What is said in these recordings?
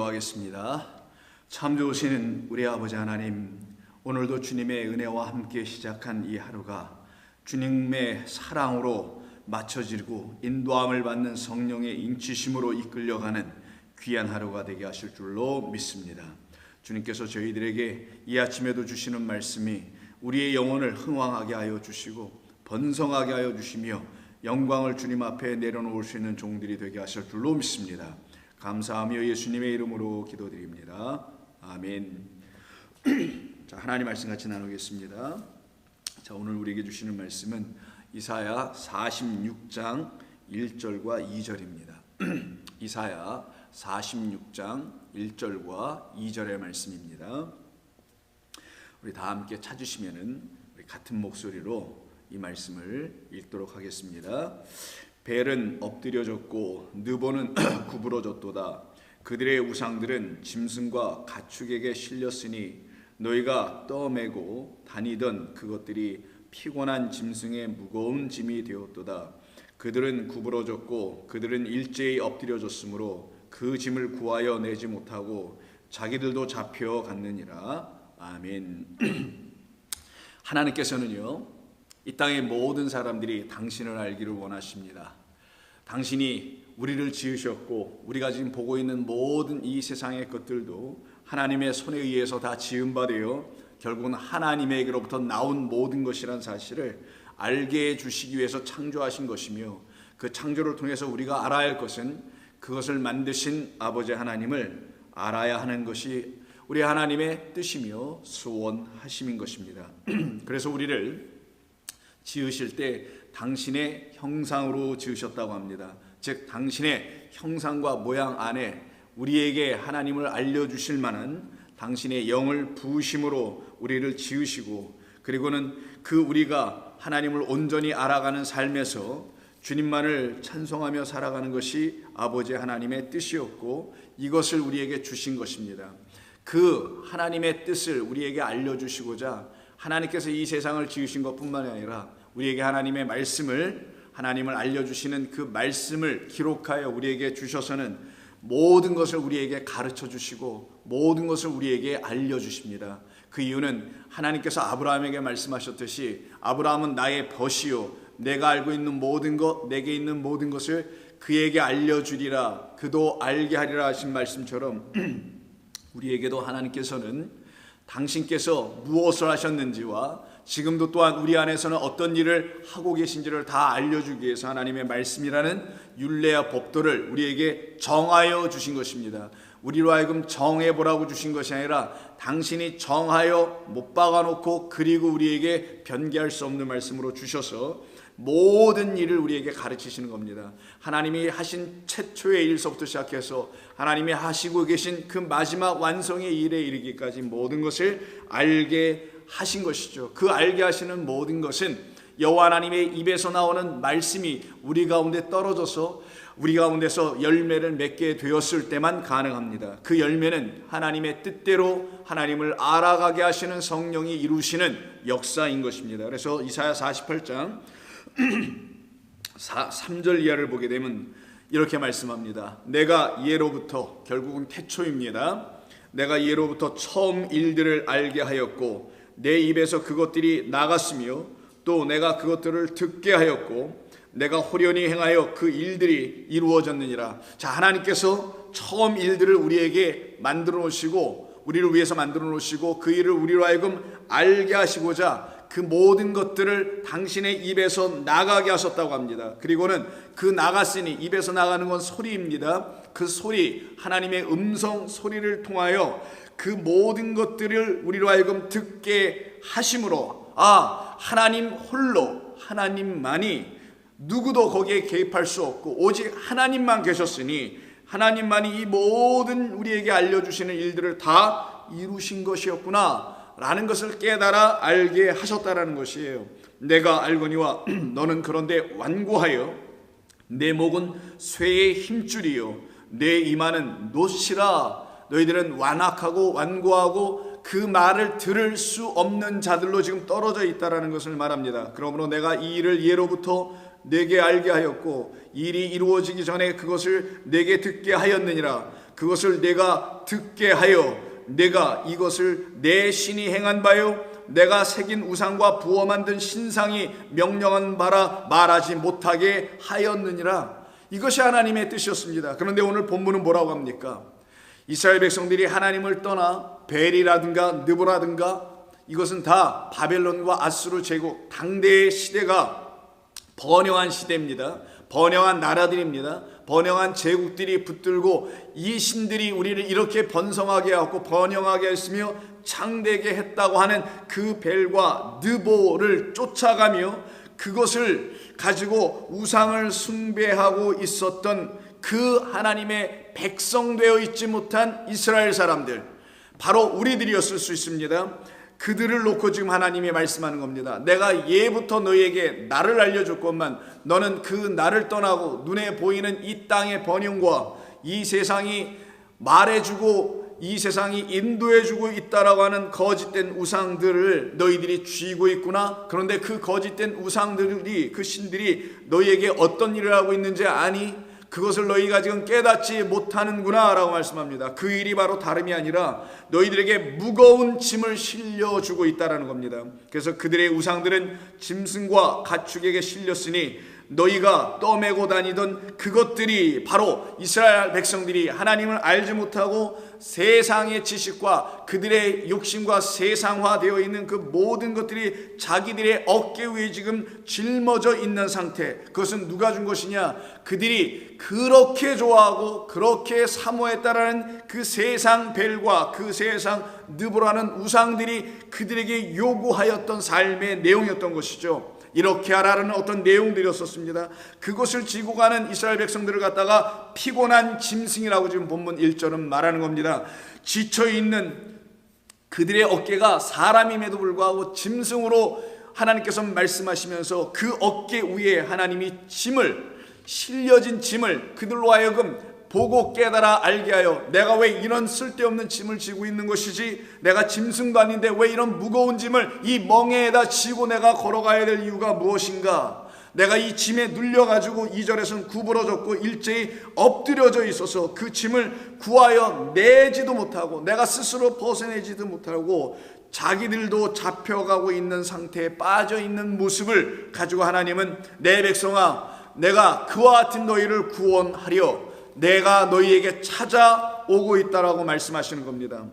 기도하겠습니다. 참 좋으신 우리 아버지 하나님, 오늘도 주님의 은혜와 함께 시작한 이 하루가 주님의 사랑으로 맞춰지고 인도함을 받는 성령의 인치심으로 이끌려가는 귀한 하루가 되게 하실 줄로 믿습니다. 주님께서 저희들에게 이 아침에도 주시는 말씀이 우리의 영혼을 흥왕하게 하여 주시고 번성하게 하여 주시며 영광을 주님 앞에 내려놓을 수 있는 종들이 되게 하실 줄로 믿습니다. 감사하며 예수님의 이름으로 기도드립니다. 아멘. 자, 하나님 말씀 같이 나누겠습니다. 자, 오늘 우리에게 주시는 말씀은 이사야 46장 1절과 2절입니다. 이사야 46장 1절과 2절의 말씀입니다. 우리 다 함께 찾으시면은 우리 같은 목소리로 이 말씀을 읽도록 하겠습니다. 벨은 엎드려졌고 느보는 구부러졌도다. 그들의 우상들은 짐승과 가축에게 실렸으니 너희가 떠매고 다니던 그것들이 피곤한 짐승의 무거운 짐이 되었도다. 그들은 구부러졌고 그들은 일제히 엎드려졌으므로 그 짐을 구하여 내지 못하고 자기들도 잡혀갔느니라. 아멘. 하나님께서는요, 이 땅의 모든 사람들이 당신을 알기를 원하십니다. 당신이 우리를 지으셨고 우리가 지금 보고 있는 모든 이 세상의 것들도 하나님의 손에 의해서 다 지은 바 되어 결국은 하나님에게로부터 나온 모든 것이란 사실을 알게 해주시기 위해서 창조하신 것이며, 그 창조를 통해서 우리가 알아야 할 것은 그것을 만드신 아버지 하나님을 알아야 하는 것이 우리 하나님의 뜻이며 소원하심인 것입니다. 그래서 우리를 지으실 때 당신의 형상으로 지으셨다고 합니다. 즉 당신의 형상과 모양 안에 우리에게 하나님을 알려주실 만한 당신의 영을 부으심으로 우리를 지으시고, 그리고는 그 우리가 하나님을 온전히 알아가는 삶에서 주님만을 찬송하며 살아가는 것이 아버지 하나님의 뜻이었고 이것을 우리에게 주신 것입니다. 그 하나님의 뜻을 우리에게 알려주시고자 하나님께서 이 세상을 지으신 것뿐만 아니라 우리에게 하나님의 말씀을, 하나님을 알려주시는 그 말씀을 기록하여 우리에게 주셔서는 모든 것을 우리에게 가르쳐 주시고 모든 것을 우리에게 알려주십니다. 그 이유는 하나님께서 아브라함에게 말씀하셨듯이 아브라함은 나의 벗이요 내가 알고 있는 모든 것, 내게 있는 모든 것을 그에게 알려주리라, 그도 알게 하리라 하신 말씀처럼 우리에게도 하나님께서는 당신께서 무엇을 하셨는지와 지금도 또한 우리 안에서는 어떤 일을 하고 계신지를 다 알려주기 위해서 하나님의 말씀이라는 율례와 법도를 우리에게 정하여 주신 것입니다. 우리로 하여금 정해보라고 주신 것이 아니라 당신이 정하여 못 박아놓고 그리고 우리에게 변개할 수 없는 말씀으로 주셔서 모든 일을 우리에게 가르치시는 겁니다. 하나님이 하신 최초의 일서부터 시작해서 하나님이 하시고 계신 그 마지막 완성의 일에 이르기까지 모든 것을 알게 하신 것이죠. 그 알게 하시는 모든 것은 여호와 하나님의 입에서 나오는 말씀이 우리 가운데 떨어져서 우리 가운데서 열매를 맺게 되었을 때만 가능합니다. 그 열매는 하나님의 뜻대로 하나님을 알아가게 하시는 성령이 이루시는 역사인 것입니다. 그래서 이사야 48장 3절 이하를 보게 되면 이렇게 말씀합니다. 내가 예로부터, 결국은 태초입니다. 내가 예로부터 처음 일들을 알게 하였고 내 입에서 그것들이 나갔으며 또 내가 그것들을 듣게 하였고 내가 호련히 행하여 그 일들이 이루어졌느니라. 자, 하나님께서 처음 일들을 우리에게 만들어 놓으시고 우리를 위해서 만들어 놓으시고 그 일을 우리로 하여금 알게 하시고자 그 모든 것들을 당신의 입에서 나가게 하셨다고 합니다. 그리고는 그 나갔으니, 입에서 나가는 건 소리입니다. 그 소리, 하나님의 음성 소리를 통하여 그 모든 것들을 우리로 하여금 듣게 하심으로, 하나님 홀로, 하나님만이, 누구도 거기에 개입할 수 없고 오직 하나님만 계셨으니 하나님만이 이 모든 우리에게 알려주시는 일들을 다 이루신 것이었구나 라는 것을 깨달아 알게 하셨다라는 것이에요. 내가 알거니와 너는 그런데 완고하여 내 목은 쇠의 힘줄이요 내 이마는 노시라. 너희들은 완악하고 완고하고 그 말을 들을 수 없는 자들로 지금 떨어져 있다라는 것을 말합니다. 그러므로 내가 이 일을 예로부터 내게 알게 하였고 일이 이루어지기 전에 그것을 내게 듣게 하였느니라. 그것을 내가 듣게 하여 내가 이것을 내 신이 행한 바요 내가 새긴 우상과 부어 만든 신상이 명령한 바라 말하지 못하게 하였느니라. 이것이 하나님의 뜻이었습니다. 그런데 오늘 본문은 뭐라고 합니까? 이스라엘 백성들이 하나님을 떠나 벨이라든가 느보라든가 이것은 다 바벨론과 아수르 제국 당대의 시대가 번영한 시대입니다. 번영한 나라들입니다. 번영한 제국들이 붙들고 이 신들이 우리를 이렇게 번성하게 하고 번영하게 했으며 창대게 했다고 하는 그 벨과 느보를 쫓아가며 그것을 가지고 우상을 숭배하고 있었던 그 하나님의 백성되어 있지 못한 이스라엘 사람들, 바로 우리들이었을 수 있습니다. 그들을 놓고 지금 하나님이 말씀하는 겁니다. 내가 예부터 너희에게 나를 알려줬건만 너는 그 나를 떠나고 눈에 보이는 이 땅의 번영과 이 세상이 말해주고 이 세상이 인도해주고 있다라고 하는 거짓된 우상들을 너희들이 쥐고 있구나. 그런데 그 거짓된 우상들이, 그 신들이 너희에게 어떤 일을 하고 있는지 아니? 그것을 너희가 지금 깨닫지 못하는구나 라고 말씀합니다. 그 일이 바로 다름이 아니라 너희들에게 무거운 짐을 실려주고 있다는 겁니다. 그래서 그들의 우상들은 짐승과 가축에게 실렸으니 너희가 떠매고 다니던 그것들이 바로 이스라엘 백성들이 하나님을 알지 못하고 세상의 지식과 그들의 욕심과 세상화되어 있는 그 모든 것들이 자기들의 어깨 위에 지금 짊어져 있는 상태. 그것은 누가 준 것이냐? 그들이 그렇게 좋아하고 그렇게 사모했다라는 그 세상 벨과 그 세상 느보라는 우상들이 그들에게 요구하였던 삶의 내용이었던 것이죠. 이렇게 하라는 어떤 내용들이었었습니다. 그것을 지고 가는 이스라엘 백성들을 갖다가 피곤한 짐승이라고 지금 본문 1절은 말하는 겁니다. 지쳐있는 그들의 어깨가 사람임에도 불구하고 짐승으로 하나님께서 말씀하시면서 그 어깨 위에 하나님이 실려진 짐을 그들로 하여금 보고 깨달아 알게 하여 내가 왜 이런 쓸데없는 짐을 지고 있는 것이지, 내가 짐승도 아닌데 왜 이런 무거운 짐을 이 멍에에다 지고 내가 걸어가야 될 이유가 무엇인가. 내가 이 짐에 눌려가지고 2절에서는 구부러졌고 일제히 엎드려져 있어서 그 짐을 구하여 내지도 못하고 내가 스스로 벗어내지도 못하고 자기들도 잡혀가고 있는 상태에 빠져 있는 모습을 가지고 하나님은 내 백성아, 내가 그와 같은 너희를 구원하려 내가 너희에게 찾아오고 있다라고 말씀하시는 겁니다.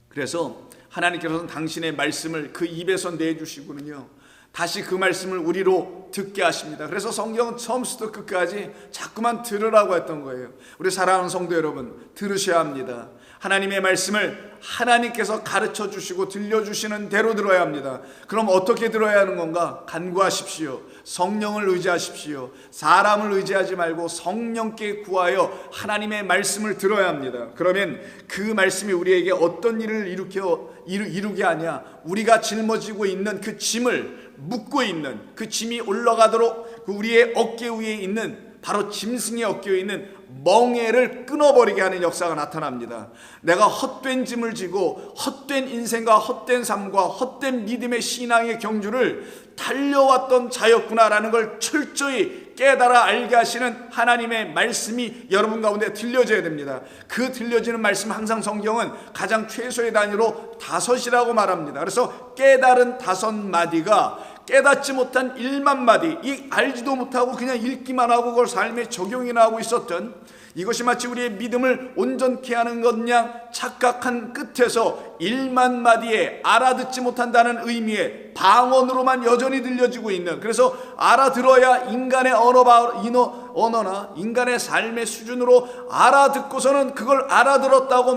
그래서 하나님께서는 당신의 말씀을 그 입에서 내주시고는요, 다시 그 말씀을 우리로 듣게 하십니다. 그래서 성경은 처음부터 끝까지 자꾸만 들으라고 했던 거예요. 우리 사랑하는 성도 여러분, 들으셔야 합니다. 하나님의 말씀을 하나님께서 가르쳐 주시고 들려주시는 대로 들어야 합니다. 그럼 어떻게 들어야 하는 건가? 간구하십시오. 성령을 의지하십시오. 사람을 의지하지 말고 성령께 구하여 하나님의 말씀을 들어야 합니다. 그러면 그 말씀이 우리에게 어떤 일을 이루게 하냐? 우리가 짊어지고 있는 그 짐을 묶고 있는 그 짐이 올라가도록 그 우리의 어깨 위에 있는 바로 짐승의 어깨에 있는 멍에를 끊어버리게 하는 역사가 나타납니다. 내가 헛된 짐을 지고 헛된 인생과 헛된 삶과 헛된 믿음의 신앙의 경주를 달려왔던 자였구나라는 걸 철저히 깨달아 알게 하시는 하나님의 말씀이 여러분 가운데 들려져야 됩니다. 그 들려지는 말씀, 항상 성경은 가장 최소의 단위로 5이라고 말합니다. 그래서 깨달은 5마디가 깨닫지 못한 1만 마디, 이 알지도 못하고 그냥 읽기만 하고 그걸 삶에 적용이나 하고 있었던, 이것이 마치 우리의 믿음을 온전케 하는 것냥 착각한 끝에서 1만 마디에 알아듣지 못한다는 의미의 방언으로만 여전히 들려지고 있는, 그래서 알아들어야 인간의 언어나 인간의 삶의 수준으로 알아듣고서는 그걸 알아들었다고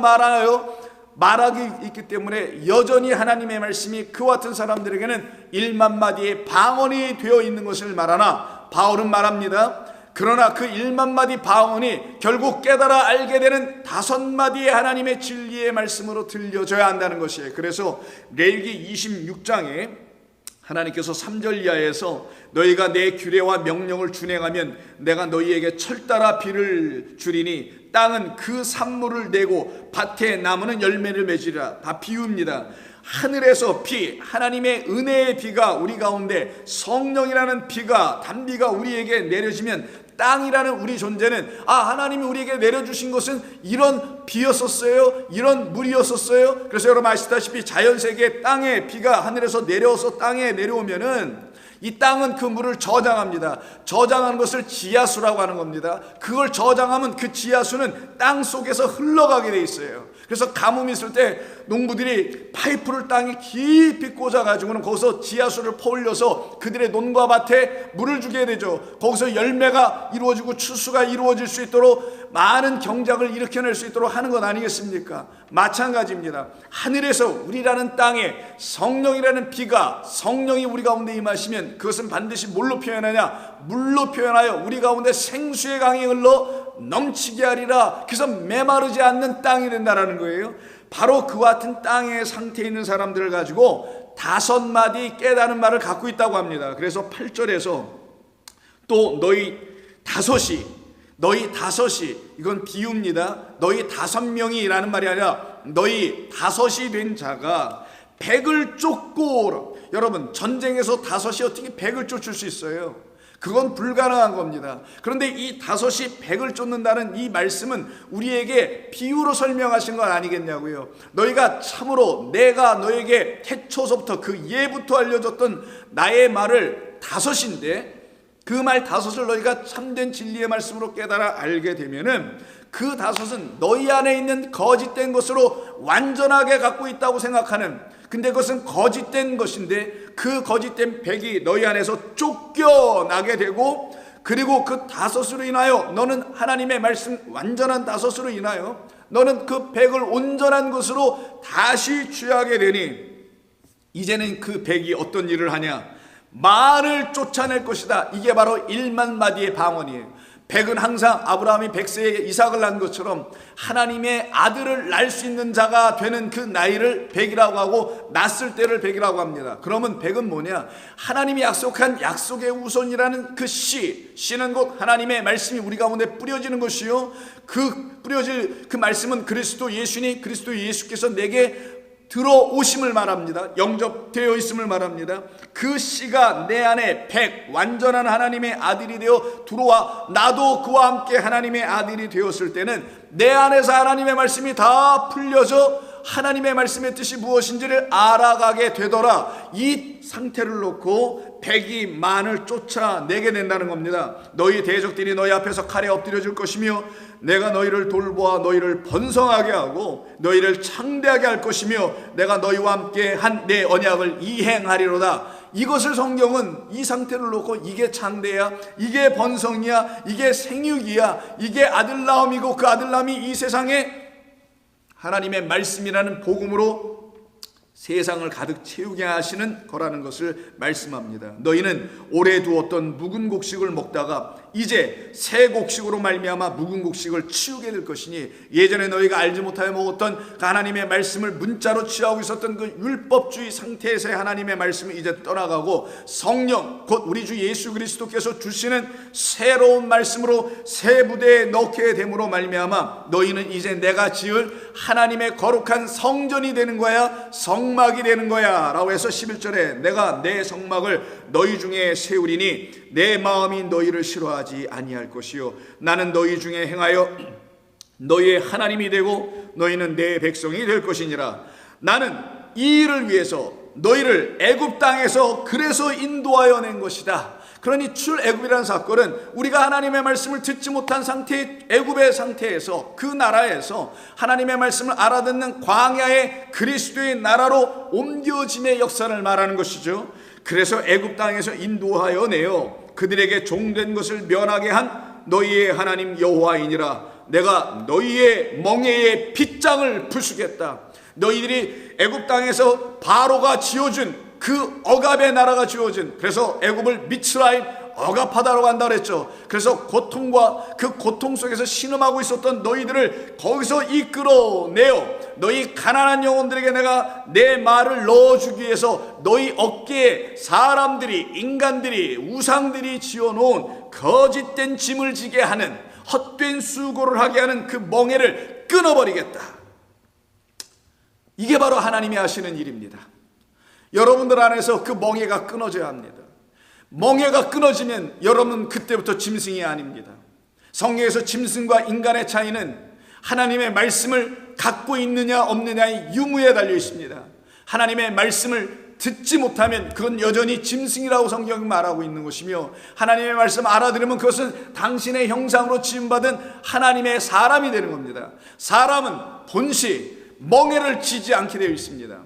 말하기 있기 때문에 여전히 하나님의 말씀이 그와 같은 사람들에게는 1만 마디의 방언이 되어 있는 것을 말하나, 바울은 말합니다. 그러나 그 1만 마디 방언이 결국 깨달아 알게 되는 5마디의 하나님의 진리의 말씀으로 들려져야 한다는 것이에요. 그래서 레위기 26장에 하나님께서 3절 이하에서 너희가 내 규례와 명령을 준행하면 내가 너희에게 철따라 비를 주리니 땅은 그 산물을 내고 밭에 나무는 열매를 맺으리라. 다 비유입니다. 하늘에서 비, 하나님의 은혜의 비가 우리 가운데, 성령이라는 비가, 단비가 우리에게 내려지면 땅이라는 우리 존재는 하나님이 우리에게 내려주신 것은 이런 비였었어요, 이런 물이었었어요. 그래서 여러분 아시다시피 자연세계 땅에 비가 하늘에서 내려서 땅에 내려오면은 이 땅은 그 물을 저장합니다. 저장하는 것을 지하수라고 하는 겁니다. 그걸 저장하면 그 지하수는 땅 속에서 흘러가게 돼 있어요. 그래서 가뭄이 있을 때 농부들이 파이프를 땅에 깊이 꽂아가지고는 거기서 지하수를 퍼올려서 그들의 논과 밭에 물을 주게 되죠. 거기서 열매가 이루어지고 추수가 이루어질 수 있도록 많은 경작을 일으켜낼 수 있도록 하는 것 아니겠습니까? 마찬가지입니다. 하늘에서 우리라는 땅에 성령이라는 비가, 성령이 우리 가운데 임하시면 그것은 반드시 뭘로 표현하냐? 물로 표현하여 우리 가운데 생수의 강이 흘러 넘치게 하리라. 그래서 메마르지 않는 땅이 된다라는 거예요. 바로 그와 같은 땅의 상태에 있는 사람들을 가지고 5마디 깨달은 말을 갖고 있다고 합니다. 그래서 8절에서 또 너희 다섯이, 이건 비유입니다. 너희 5명이라는 말이 아니라 너희 5이 된 자가 100을 쫓고, 여러분 전쟁에서 5이 어떻게 100을 쫓을 수 있어요? 그건 불가능한 겁니다. 그런데 이 5이 100을 쫓는다는 이 말씀은 우리에게 비유로 설명하신 건 아니겠냐고요. 너희가 참으로 내가 너에게 태초서부터 그 예부터 알려줬던 나의 말을 5인데 그 말 5을 너희가 참된 진리의 말씀으로 깨달아 알게 되면은 그 5은 너희 안에 있는 거짓된 것으로 완전하게 갖고 있다고 생각하는, 근데 그것은 거짓된 것인데 그 거짓된 100이 너희 안에서 쫓겨나게 되고, 그리고 그 5으로 인하여 너는 하나님의 말씀 완전한 5으로 인하여 너는 그 100을 온전한 것으로 다시 취하게 되니 이제는 그 100이 어떤 일을 하냐? 만을 쫓아낼 것이다. 이게 바로 1만 마디의 방언이에요. 100은 항상 아브라함이 100세에 이삭을 낳은 것처럼 하나님의 아들을 낳을 수 있는 자가 되는 그 나이를 100이라고 하고 낳았을 때를 100이라고 합니다. 그러면 100은 뭐냐? 하나님이 약속한 약속의 우선이라는 그 씨는 곧 하나님의 말씀이 우리 가운데 뿌려지는 것이요, 그 뿌려질 그 말씀은 그리스도 예수니 그리스도 예수께서 내게 들어오심을 말합니다. 영접되어 있음을 말합니다. 그 씨가 내 안에 100 완전한 하나님의 아들이 되어 들어와 나도 그와 함께 하나님의 아들이 되었을 때는 내 안에서 하나님의 말씀이 다 풀려져 하나님의 말씀의 뜻이 무엇인지를 알아가게 되더라. 이 상태를 놓고 100이 만을 쫓아내게 된다는 겁니다. 너희 대적들이 너희 앞에서 칼에 엎드려질 것이며 내가 너희를 돌보아 너희를 번성하게 하고 너희를 창대하게 할 것이며 내가 너희와 함께 한 내 언약을 이행하리로다. 이것을 성경은 이 상태를 놓고 이게 창대야, 이게 번성이야, 이게 생육이야, 이게 아들나움이고 그 아들나움이 이 세상에 하나님의 말씀이라는 복음으로 세상을 가득 채우게 하시는 거라는 것을 말씀합니다. 너희는 오래 두었던 묵은 곡식을 먹다가 이제 새 곡식으로 말미암아 묵은 곡식을 치우게 될 것이니 예전에 너희가 알지 못하여 먹었던 그 하나님의 말씀을 문자로 취하고 있었던 그 율법주의 상태에서의 하나님의 말씀은 이제 떠나가고 성령 곧 우리 주 예수 그리스도께서 주시는 새로운 말씀으로 새 무대에 넣게 됨으로 말미암아 너희는 이제 내가 지을 하나님의 거룩한 성전이 되는 거야, 성막이 되는 거야 라고 해서 11절에 내가 내 성막을 너희 중에 세우리니 내 마음이 너희를 싫어하지 아니할 것이요 나는 너희 중에 행하여 너희의 하나님이 되고 너희는 내 백성이 될 것이니라. 나는 이 일을 위해서 너희를 애굽 땅에서 그래서 인도하여 낸 것이다. 그러니 출애굽이라는 사건은 우리가 하나님의 말씀을 듣지 못한 상태, 애굽의 상태에서 그 나라에서 하나님의 말씀을 알아듣는 광야의 그리스도의 나라로 옮겨짐의 역사를 말하는 것이죠. 그래서 애굽 땅에서 인도하여 내어 그들에게 종된 것을 면하게 한 너희의 하나님 여호와이니라. 내가 너희의 멍에의 빗장을 부수겠다. 너희들이 애굽 땅에서 바로가 지어준 그 억압의 나라가 지어진, 그래서 애굽을 미츠라임 억압하다라고 한다 그랬죠. 그래서 고통과 그 고통 속에서 신음하고 있었던 너희들을 거기서 이끌어내어 너희 가난한 영혼들에게 내가 내 말을 넣어주기 위해서 너희 어깨에 사람들이, 인간들이, 우상들이 지어놓은 거짓된 짐을 지게 하는, 헛된 수고를 하게 하는 그 멍에를 끊어버리겠다. 이게 바로 하나님이 하시는 일입니다. 여러분들 안에서 그 멍에가 끊어져야 합니다. 멍에가 끊어지면 여러분 그때부터 짐승이 아닙니다. 성경에서 짐승과 인간의 차이는 하나님의 말씀을 갖고 있느냐 없느냐의 유무에 달려 있습니다. 하나님의 말씀을 듣지 못하면 그건 여전히 짐승이라고 성경이 말하고 있는 것이며, 하나님의 말씀 알아들으면 그것은 당신의 형상으로 지음받은 하나님의 사람이 되는 겁니다. 사람은 본시 멍에를 지지 않게 되어 있습니다.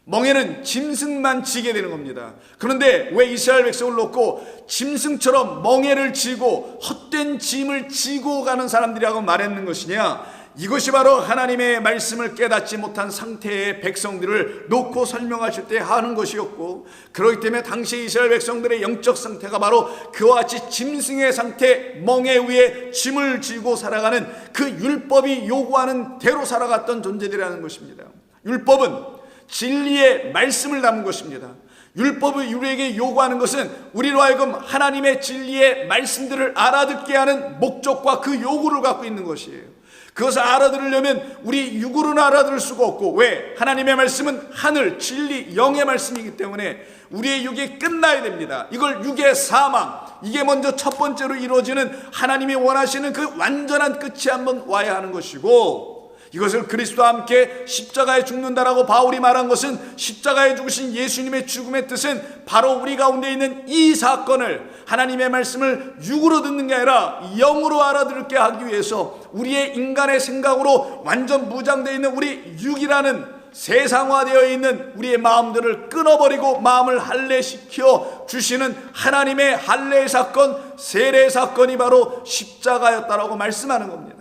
멍에는 짐승만 지게 되는 겁니다. 그런데 왜 이스라엘 백성을 놓고 짐승처럼 멍에를 지고 헛된 짐을 지고 가는 사람들이라고 말했는 것이냐? 이것이 바로 하나님의 말씀을 깨닫지 못한 상태의 백성들을 놓고 설명하실 때 하는 것이었고, 그렇기 때문에 당시 이스라엘 백성들의 영적 상태가 바로 그와 같이 짐승의 상태, 멍에 위에 짐을 지고 살아가는 그 율법이 요구하는 대로 살아갔던 존재들이라는 것입니다. 율법은 진리의 말씀을 담은 것입니다. 율법이 우리에게 요구하는 것은 우리로 하여금 하나님의 진리의 말씀들을 알아듣게 하는 목적과 그 요구를 갖고 있는 것이에요. 그것을 알아들으려면 우리 육으로는 알아들을 수가 없고, 왜? 하나님의 말씀은 하늘, 진리, 영의 말씀이기 때문에 우리의 육이 끝나야 됩니다. 이걸 육의 사망, 이게 먼저 첫 번째로 이루어지는 하나님이 원하시는 그 완전한 끝이 한번 와야 하는 것이고, 이것을 그리스도와 함께 십자가에 죽는다라고 바울이 말한 것은, 십자가에 죽으신 예수님의 죽음의 뜻은 바로 우리 가운데 있는 이 사건을, 하나님의 말씀을 육으로 듣는 게 아니라 영으로 알아들게 하기 위해서 우리의 인간의 생각으로 완전 무장되어 있는 우리 육이라는 세상화되어 있는 우리의 마음들을 끊어버리고 마음을 할례시켜 주시는 하나님의 할례 사건, 세례 사건이 바로 십자가였다라고 말씀하는 겁니다.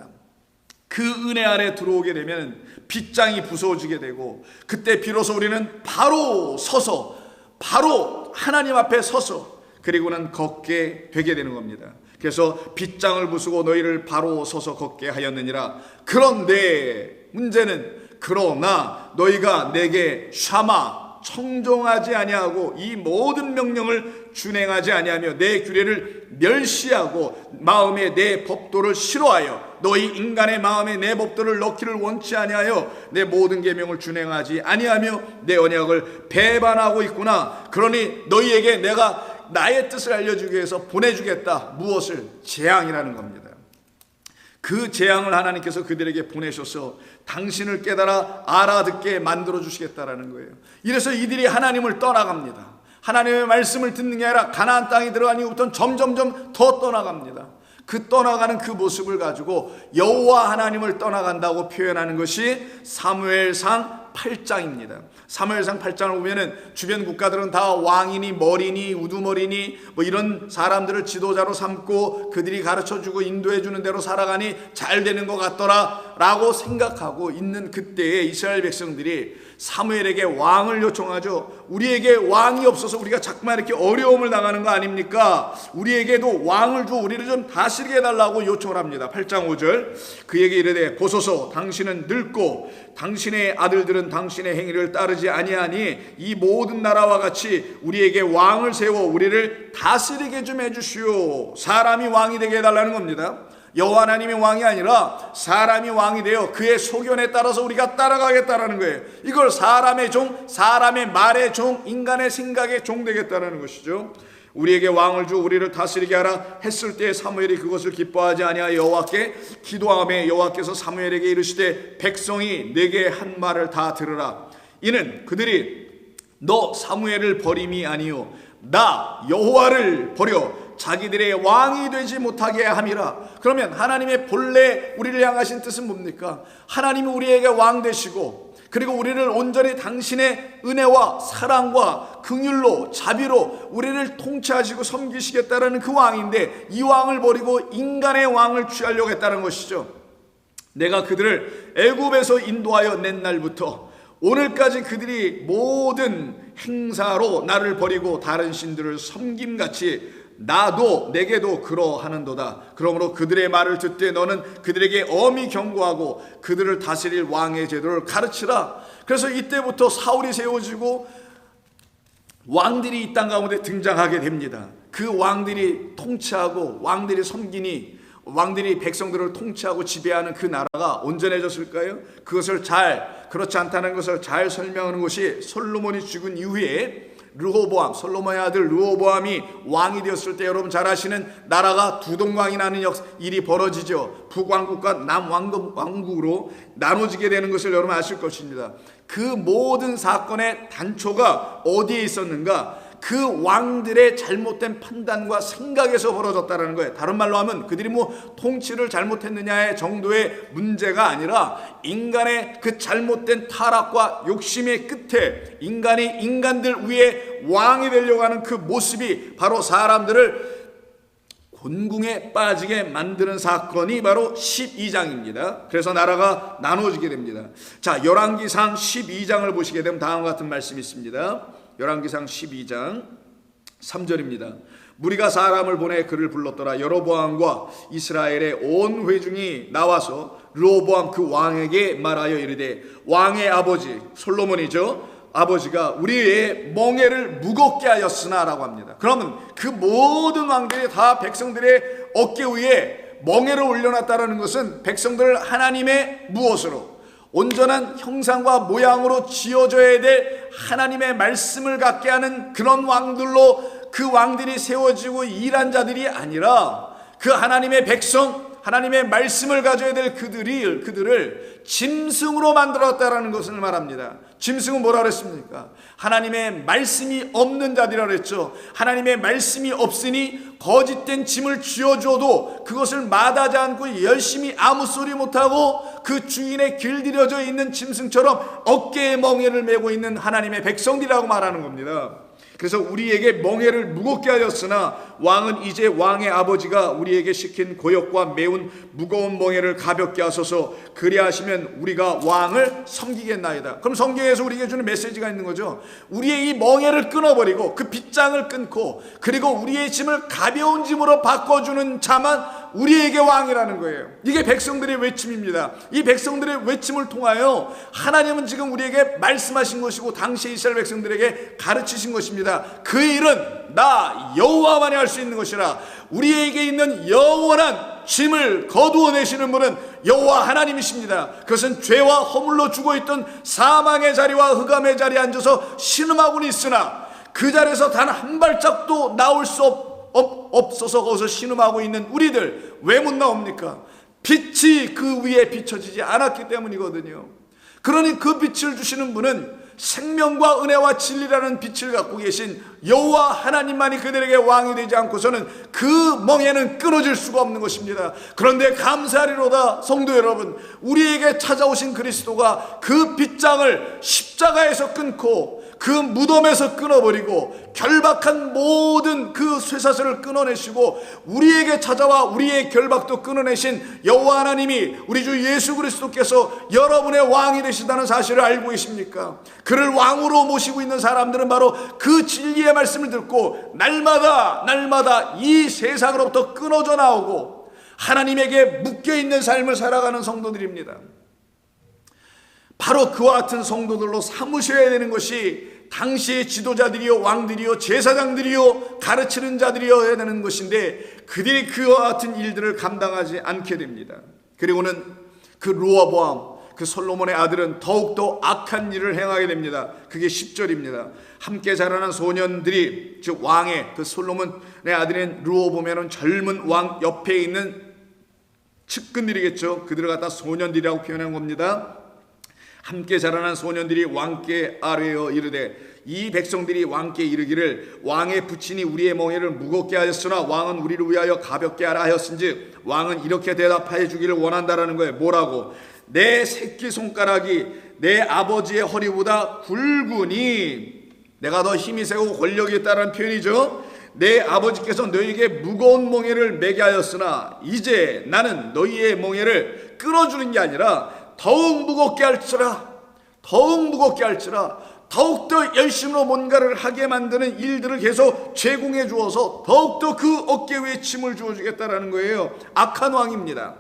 그 은혜 안에 들어오게 되면 빗장이 부서지게 되고, 그때 비로소 우리는 바로 서서, 바로 하나님 앞에 서서 그리고는 걷게 되게 되는 겁니다. 그래서 빗장을 부수고 너희를 바로 서서 걷게 하였느니라. 그런데 문제는, 그러나 너희가 내게 샤마 청종하지 아니하고 이 모든 명령을 준행하지 아니하며 내 규례를 멸시하고 마음에 내 법도를 싫어하여 너희 인간의 마음에 내 법도를 넣기를 원치 아니하여 내 모든 계명을 준행하지 아니하며 내 언약을 배반하고 있구나. 그러니 너희에게 내가 나의 뜻을 알려주기 위해서 보내주겠다. 무엇을? 재앙이라는 겁니다. 그 재앙을 하나님께서 그들에게 보내셔서 당신을 깨달아 알아듣게 만들어 주시겠다라는 거예요. 이래서 이들이 하나님을 떠나갑니다. 하나님의 말씀을 듣는 게 아니라 가나안 땅에 들어간 이후부터는 점점점 더 떠나갑니다. 그 떠나가는 그 모습을 가지고 여호와 하나님을 떠나간다고 표현하는 것이 사무엘상 8장입니다. 사무엘상 8장을 보면은 주변 국가들은 다 왕이니 머리니 우두머리니 뭐 이런 사람들을 지도자로 삼고 그들이 가르쳐주고 인도해주는 대로 살아가니 잘 되는 것 같더라 라고 생각하고 있는 그때에 이스라엘 백성들이 사무엘에게 왕을 요청하죠. 우리에게 왕이 없어서 우리가 자꾸만 이렇게 어려움을 당하는 거 아닙니까? 우리에게도 왕을 줘 우리를 좀 다스리게 해달라고 요청을 합니다. 8장 5절 그에게 이르되 보소서 당신은 늙고 당신의 아들들은 당신의 행위를 따르지 아니하니 이 모든 나라와 같이 우리에게 왕을 세워 우리를 다스리게 좀 해주시오. 사람이 왕이 되게 해달라는 겁니다. 여호와 하나님이 왕이 아니라 사람이 왕이 되어 그의 소견에 따라서 우리가 따라가겠다라는 거예요. 이걸 사람의 종, 사람의 말의 종, 인간의 생각의 종 되겠다라는 것이죠. 우리에게 왕을 주 우리를 다스리게 하라 했을 때 사무엘이 그것을 기뻐하지 아니하여 여호와께 기도하며 여호와께서 사무엘에게 이르시되 백성이 내게 한 말을 다 들으라. 이는 그들이 너 사무엘을 버림이 아니요 나 여호와를 버려 자기들의 왕이 되지 못하게 함이라. 그러면 하나님의 본래 우리를 향하신 뜻은 뭡니까? 하나님이 우리에게 왕 되시고 그리고 우리를 온전히 당신의 은혜와 사랑과 긍휼로 자비로 우리를 통치하시고 섬기시겠다라는 그 왕인데 이 왕을 버리고 인간의 왕을 취하려고 했다는 것이죠. 내가 그들을 애굽에서 인도하여 낸 날부터 오늘까지 그들이 모든 행사로 나를 버리고 다른 신들을 섬김같이 나도 내게도 그러하는도다. 그러므로 그들의 말을 듣되 너는 그들에게 엄히 경고하고 그들을 다스릴 왕의 제도를 가르치라. 그래서 이때부터 사울이 세워지고 왕들이 이 땅 가운데 등장하게 됩니다. 그 왕들이 통치하고 왕들이 섬기니 왕들이 백성들을 통치하고 지배하는 그 나라가 온전해졌을까요? 그것을 그렇지 않다는 것을 잘 설명하는 것이 솔로몬이 죽은 이후에 르호보암, 솔로몬의 아들 르호보암이 왕이 되었을 때 여러분 잘 아시는 나라가 두 동강이 나는 일이 벌어지죠. 북왕국과 남왕국으로 나눠지게 되는 것을 여러분 아실 것입니다. 그 모든 사건의 단초가 어디에 있었는가? 그 왕들의 잘못된 판단과 생각에서 벌어졌다는 거예요. 다른 말로 하면 그들이 통치를 잘못했느냐의 정도의 문제가 아니라 인간의 그 잘못된 타락과 욕심의 끝에 인간이 인간들 위에 왕이 되려고 하는 그 모습이 바로 사람들을 곤궁에 빠지게 만드는 사건이 바로 12장입니다. 그래서 나라가 나눠지게 됩니다. 자, 열왕기상 12장을 보시게 되면 다음과 같은 말씀이 있습니다. 열왕기상 12장 3절입니다. 무리가 사람을 보내 그를 불렀더라. 여로보암과 이스라엘의 온 회중이 나와서 르호보암 그 왕에게 말하여 이르되 왕의 아버지 솔로몬이죠. 아버지가 우리의 멍에를 무겁게 하였으나 라고 합니다. 그러면 그 모든 왕들이 다 백성들의 어깨 위에 멍에를 올려놨다는 것은 백성들을 하나님의 무엇으로? 온전한 형상과 모양으로 지어져야 될 하나님의 말씀을 갖게 하는 그런 왕들로 그 왕들이 세워지고 일한 자들이 아니라 그 하나님의 백성, 하나님의 말씀을 가져야 될 그들을 짐승으로 만들었다라는 것을 말합니다. 짐승은 뭐라 그랬습니까? 하나님의 말씀이 없는 자들이라 그랬죠. 하나님의 말씀이 없으니 거짓된 짐을 쥐어줘도 그것을 마다하지 않고 열심히 아무 소리 못하고 그 주인의 길들여져 있는 짐승처럼 어깨에 멍에를 메고 있는 하나님의 백성들이라고 말하는 겁니다. 그래서 우리에게 멍에를 무겁게 하였으나 왕은 이제 왕의 아버지가 우리에게 시킨 고역과 매운 무거운 멍에를 가볍게 하소서. 그리하시면 우리가 왕을 섬기겠나이다. 그럼 성경에서 우리에게 주는 메시지가 있는 거죠. 우리의 이 멍에를 끊어버리고 그 빗장을 끊고 그리고 우리의 짐을 가벼운 짐으로 바꿔주는 자만 우리에게 왕이라는 거예요. 이게 백성들의 외침입니다. 이 백성들의 외침을 통하여 하나님은 지금 우리에게 말씀하신 것이고 당시 이스라엘 백성들에게 가르치신 것입니다. 그 일은 나 여호와만이 할 수 있는 것이라. 우리에게 있는 영원한 짐을 거두어내시는 분은 여호와 하나님이십니다. 그것은 죄와 허물로 죽어있던 사망의 자리와 흑암의 자리에 앉아서 신음하고는 있으나 그 자리에서 단 한 발짝도 나올 수 없어서 거기서 신음하고 있는 우리들 왜 못 나옵니까? 빛이 그 위에 비춰지지 않았기 때문이거든요. 그러니 그 빛을 주시는 분은 생명과 은혜와 진리라는 빛을 갖고 계신 여호와 하나님만이 그들에게 왕이 되지 않고서는 그 멍에는 끊어질 수가 없는 것입니다. 그런데 감사하리로다 성도 여러분, 우리에게 찾아오신 그리스도가 그 빗장을 십자가에서 끊고 그 무덤에서 끊어버리고 결박한 모든 그 쇠사슬을 끊어내시고 우리에게 찾아와 우리의 결박도 끊어내신 여호와 하나님이 우리 주 예수 그리스도께서 여러분의 왕이 되시다는 사실을 알고 계십니까? 그를 왕으로 모시고 있는 사람들은 바로 그 진리의 말씀을 듣고 날마다 이 세상으로부터 끊어져 나오고 하나님에게 묶여있는 삶을 살아가는 성도들입니다. 바로 그와 같은 성도들로 삼으셔야 되는 것이 당시의 지도자들이요 왕들이요 제사장들이요 가르치는 자들이어야 되는 것인데 그들이 그와 같은 일들을 감당하지 않게 됩니다. 그리고는 그 르호보암 그 솔로몬의 아들은 더욱더 악한 일을 행하게 됩니다. 그게 10절입니다. 함께 자라난 소년들이 즉 왕의 그 솔로몬의 아들인 르호보암은 젊은 왕 옆에 있는 측근들이겠죠. 그들을 갖다 소년들이라고 표현한 겁니다. 함께 자라난 소년들이 왕께 아뢰어 이르되 이 백성들이 왕께 이르기를 왕의 부친이 우리의 멍에를 무겁게 하였으나 왕은 우리를 위하여 가볍게 하라 하였은즉 왕은 이렇게 대답하여 주기를 원한다라는 거예요. 뭐라고? 내 새끼손가락이 내 아버지의 허리보다 굵으니 내가 더 힘이 세고 권력이 있다는 표현이죠. 내 아버지께서 너희에게 무거운 멍에를 매게 하였으나 이제 나는 너희의 멍에를 끌어주는 게 아니라 더욱 무겁게 할지라 더욱더 열심으로 뭔가를 하게 만드는 일들을 계속 제공해 주어서 더욱더 그 어깨 위에 침을 주어주겠다라는 거예요. 악한 왕입니다.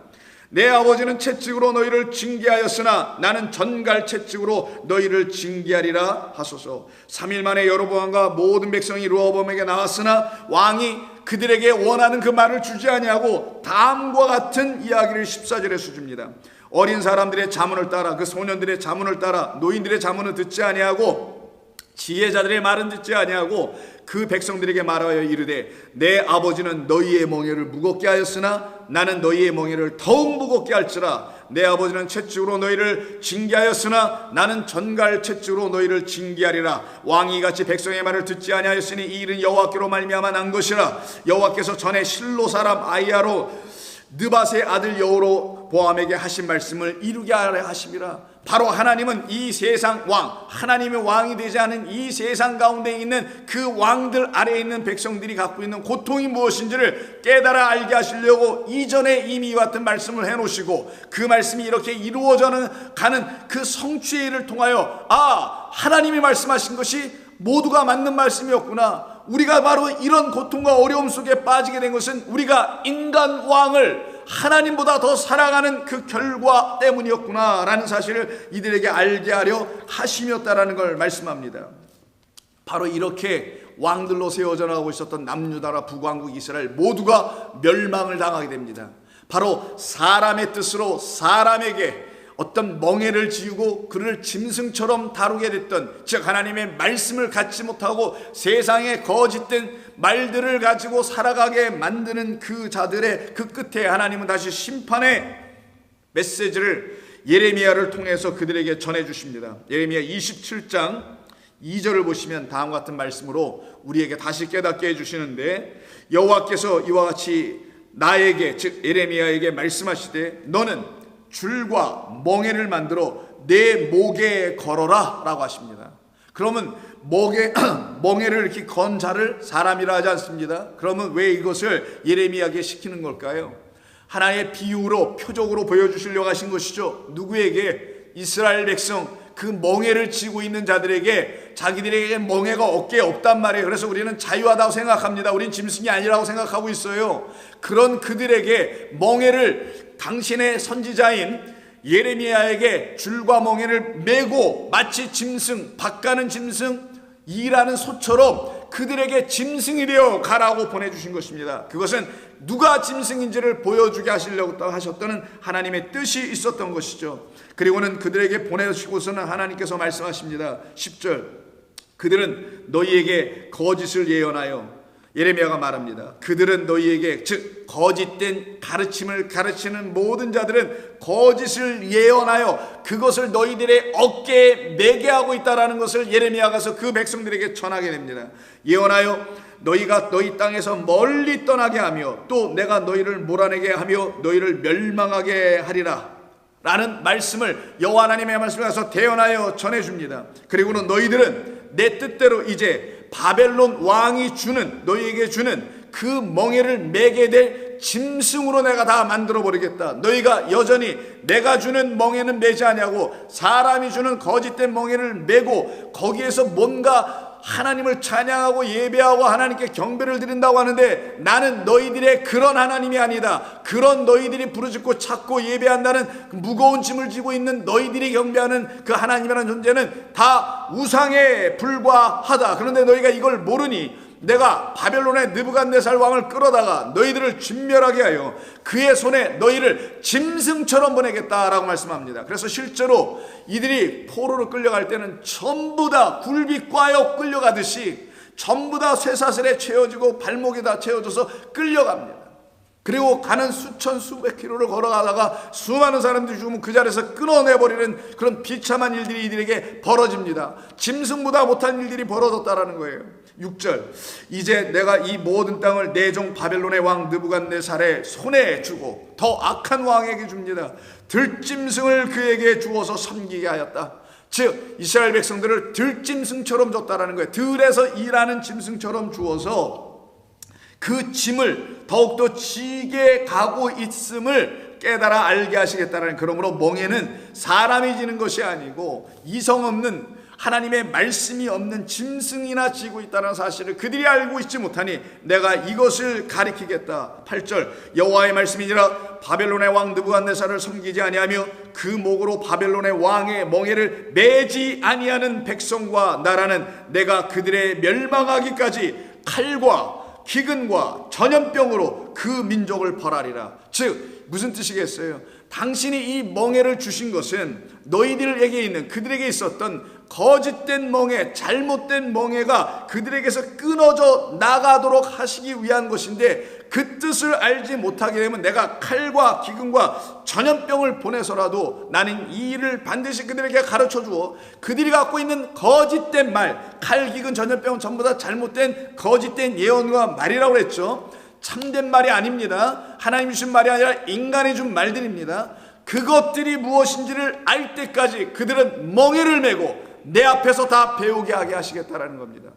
내 아버지는 채찍으로 너희를 징계하였으나 나는 전갈 채찍으로 너희를 징계하리라 하소서. 3일 만에 여로보암과 모든 백성이 르호보암에게 나왔으나 왕이 그들에게 원하는 그 말을 주지 아니하고 다음과 같은 이야기를 14절에서 줍니다. 어린 사람들의 자문을 따라 그 소년들의 자문을 따라 노인들의 자문을 듣지 아니하고 지혜자들의 말은 듣지 아니하고 그 백성들에게 말하여 이르되 내 아버지는 너희의 멍에를 무겁게 하였으나 나는 너희의 멍에를 더욱 무겁게 할지라. 내 아버지는 채찍으로 너희를 징계하였으나 나는 전갈 채찍으로 너희를 징계하리라. 왕이 같이 백성의 말을 듣지 아니하였으니 이 일은 여호와께로 말미암아 난 것이라. 여호와께서 전에 실로 사람 아이야로 느밧의 아들 여호로보암에게 하신 말씀을 이루게 하려 하심이라. 바로 하나님은 이 세상 왕, 하나님의 왕이 되지 않은 이 세상 가운데 있는 그 왕들 아래에 있는 백성들이 갖고 있는 고통이 무엇인지를 깨달아 알게 하시려고 이전에 이미 같은 말씀을 해놓으시고, 그 말씀이 이렇게 이루어져 가는 그 성취의 일을 통하여 하나님이 말씀하신 것이 모두가 맞는 말씀이었구나, 우리가 바로 이런 고통과 어려움 속에 빠지게 된 것은 우리가 인간 왕을 하나님보다 더 사랑하는 그 결과 때문이었구나 라는 사실을 이들에게 알게 하려 하심이었다라는 걸 말씀합니다. 바로 이렇게 왕들로 세워져 나가고 있었던 남유다라 북왕국 이스라엘 모두가 멸망을 당하게 됩니다. 바로 사람의 뜻으로 사람에게 어떤 멍에를 지우고 그를 짐승처럼 다루게 됐던, 즉 하나님의 말씀을 갖지 못하고 세상의 거짓된 말들을 가지고 살아가게 만드는 그 자들의 그 끝에 하나님은 다시 심판의 메시지를 예레미야를 통해서 그들에게 전해주십니다. 예레미야 27장 2절을 보시면 다음과 같은 말씀으로 우리에게 다시 깨닫게 해주시는데, 여호와께서 이와 같이 나에게, 즉 예레미야에게 말씀하시되 너는 줄과 멍에를 만들어 내 목에 걸어라 라고 하십니다. 그러면 멍에를 이렇게 건 자를 사람이라 하지 않습니다. 그러면 왜 이것을 예레미야에게 시키는 걸까요? 하나의 비유로 표적으로 보여주시려고 하신 것이죠. 누구에게? 이스라엘 백성, 그 멍에를 쥐고 있는 자들에게, 자기들에게 멍에가 어깨에 없단 말이에요. 그래서 우리는 자유하다고 생각합니다. 우린 짐승이 아니라고 생각하고 있어요. 그런 그들에게 멍에를 당신의 선지자인 예레미야에게 줄과 멍에를 메고 마치 짐승, 밭가는 짐승, 일하는 소처럼 그들에게 짐승이 되어 가라고 보내주신 것입니다. 그것은 누가 짐승인지를 보여주게 하시려고 하셨던 하나님의 뜻이 있었던 것이죠. 그리고는 그들에게 보내시고서는 하나님께서 말씀하십니다. 10절, 그들은 너희에게 거짓을 예언하여, 예레미야가 말합니다. 그들은 너희에게, 즉 거짓된 가르침을 가르치는 모든 자들은 거짓을 예언하여 그것을 너희들의 어깨에 매게 하고 있다라는 것을 예레미야가서 그 백성들에게 전하게 됩니다. 예언하여 너희가 너희 땅에서 멀리 떠나게 하며 또 내가 너희를 몰아내게 하며 너희를 멸망하게 하리라 라는 말씀을 여호와 하나님의 말씀을 가서 대언하여 전해줍니다. 그리고는 너희들은 내 뜻대로 이제 바벨론 왕이 주는, 너희에게 주는 그 멍에를 매게 될 짐승으로 내가 다 만들어 버리겠다. 너희가 여전히 내가 주는 멍에는 매지 아니하고 사람이 주는 거짓된 멍에를 매고 거기에서 뭔가 하나님을 찬양하고 예배하고 하나님께 경배를 드린다고 하는데, 나는 너희들의 그런 하나님이 아니다. 그런 너희들이 부르짖고 찾고 예배한다는 그 무거운 짐을 지고 있는 너희들이 경배하는 그 하나님이라는 존재는 다 우상에 불과하다. 그런데 너희가 이걸 모르니 내가 바벨론의 느부갓네살 왕을 끌어다가 너희들을 진멸하게 하여 그의 손에 너희를 짐승처럼 보내겠다라고 말씀합니다. 그래서 실제로 이들이 포로로 끌려갈 때는 전부 다 굴비과역 끌려가듯이 전부 다 쇠사슬에 채워지고 발목에 다 채워져서 끌려갑니다. 그리고 가는 수천 수백 킬로를 걸어가다가 수많은 사람들이 죽으면 그 자리에서 끊어내버리는 그런 비참한 일들이 이들에게 벌어집니다. 짐승보다 못한 일들이 벌어졌다라는 거예요. 6절, 이제 내가 이 모든 땅을 내 종 바벨론의 왕 느부갓네살의 손에 주고 더 악한 왕에게 줍니다. 들짐승을 그에게 주어서 섬기게 하였다. 즉 이스라엘 백성들을 들짐승처럼 줬다라는 거예요. 들에서 일하는 짐승처럼 주어서 그 짐을 더욱더 지게 가고 있음을 깨달아 알게 하시겠다는, 그러므로 멍에는 사람이 지는 것이 아니고 이성 없는, 하나님의 말씀이 없는 짐승이나 지고 있다는 사실을 그들이 알고 있지 못하니 내가 이것을 가리키겠다. 8절, 여호와의 말씀이니라 바벨론의 왕 느부갓네살을 섬기지 아니하며 그 목으로 바벨론의 왕의 멍에를 매지 아니하는 백성과 나라는 내가 그들의 멸망하기까지 칼과 기근과 전염병으로 그 민족을 벌하리라. 즉 무슨 뜻이겠어요? 당신이 이 멍에를 주신 것은 너희들에게 있는, 그들에게 있었던 거짓된 멍에, 잘못된 멍에가 그들에게서 끊어져 나가도록 하시기 위한 것인데, 그 뜻을 알지 못하게 되면 내가 칼과 기근과 전염병을 보내서라도 나는 이 일을 반드시 그들에게 가르쳐 주어 그들이 갖고 있는 거짓된 말, 칼, 기근, 전염병은 전부 다 잘못된 거짓된 예언과 말이라고 그랬죠. 참된 말이 아닙니다. 하나님이 주신 말이 아니라 인간이 준 말들입니다. 그것들이 무엇인지를 알 때까지 그들은 멍에를 메고 내 앞에서 다 배우게 하게 하시겠다라는 겁니다.